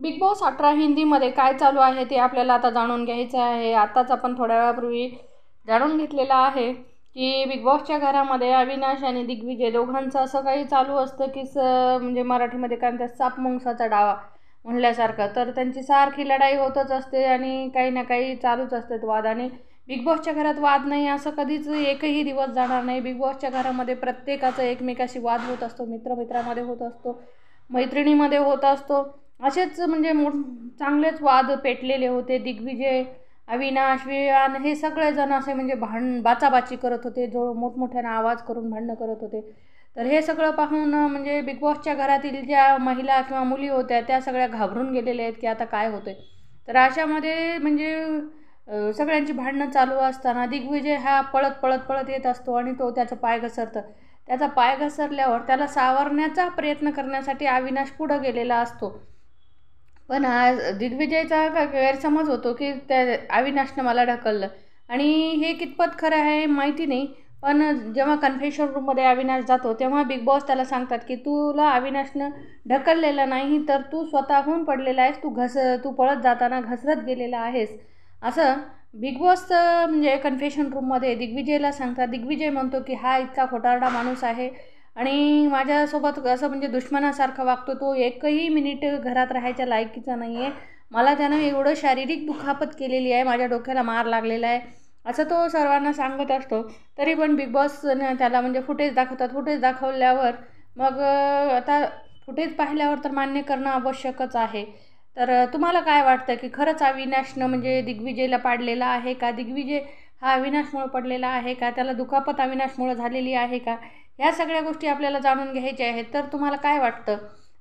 Big boss 18 हिंदीमध्ये काय चालू आहे ते आपल्याला आता जाणून घ्यायचं आहे। आताच आपण थोड्या वेळापूर्वी जाणून घेतलेलं आहे की बिग बॉसच्या घरामध्ये अविनाश आणि दिग्विजय दोघांचं असं काही चालू असतं की म्हणजे मराठीमध्ये काय म्हणतात सापमुंगसाचा डावा म्हणल्यासारखं। तर त्यांची सारखी लढाई होतच असते आणि काही ना काही चालूच असतात वाद। आणि बिग बॉसच्या घरात वाद नाही असं कधीच एकही दिवस जाणार नाही। बिग बॉसच्या घरामध्ये प्रत्येकाचा एकमेकाशी वाद होत असतो, मित्रमित्रामध्ये होत असतो, मैत्रिणीमध्ये होत असतो। असेच म्हणजे चांगलेच वाद पेटलेले होते। दिग्विजय, अविनाश, विवान हे सगळेजण असे म्हणजे बाचाबाची करत होते, जो मोठमोठ्याने आवाज करून भांडणं करत होते। तर हे सगळं पाहून म्हणजे बिग बॉसच्या घरातील ज्या महिला किंवा मुली होत्या त्या सगळ्या घाबरून गेलेल्या आहेत की आता काय होतंय। तर अशामध्ये म्हणजे सगळ्यांची भांडणं चालू असताना दिग्विजय हा पळत पळत पळत येत असतो आणि तो त्याचा पाय घसरतं। त्याचा पाय घसरल्यावर त्याला सावरण्याचा प्रयत्न करण्यासाठी अविनाश पुढं गेलेला असतो। पण आज दिग्विजयचा गैरसमज होतो की त्या अविनाशनं मला ढकललं आणि हे कितपत खरं आहे माहिती नाही। पण जेव्हा कन्फेशन रूममध्ये अविनाश जातो तेव्हा बिग बॉस त्याला सांगतात की तुला अविनाशनं ढकललेलं नाही तर तू स्वतःहून पडलेला आहेस, तू पळत जाताना घसरत गेलेला आहेस असं बिग बॉस म्हणजे कन्फेशन रूममध्ये दिग्विजयला सांगतात। दिग्विजय म्हणतो की हा इतका खोटारडा माणूस आहे आणि माझ्यासोबत असं म्हणजे दुश्मनासारखा वागतो, तो एकही मिनिट घरात राहायच्या लायकीचा नाही आहे, मला त्यानं एवढं शारीरिक दुखापत केलेली आहे, माझ्या डोक्याला मार लागलेला आहे असं तो सर्वांना सांगत असतो। तरी पण बिग बॉसनं त्याला म्हणजे फुटेज दाखवतात। फुटेज दाखवल्यावर मग आता फुटेज पाहिल्यावर तर मान्य करणं आवश्यकच आहे। तर तुम्हाला काय वाटतं की खरंच अविनाशनं म्हणजे दिग्विजयला पाडलेला आहे का? दिग्विजय हा अविनाशमुळे पडलेला आहे का? त्याला दुखापत अविनाशमुळे झालेली आहे का? ह्या सगळ्या गोष्टी आपल्याला जाणून घ्यायच्या आहेत। तर तुम्हाला काय वाटतं?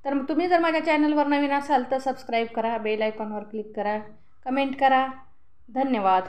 तर तुम्ही जर माझ्या चॅनलवर नवीन असाल तर सबस्क्राईब करा, बेल आयकॉनवर क्लिक करा, कमेंट करा। धन्यवाद।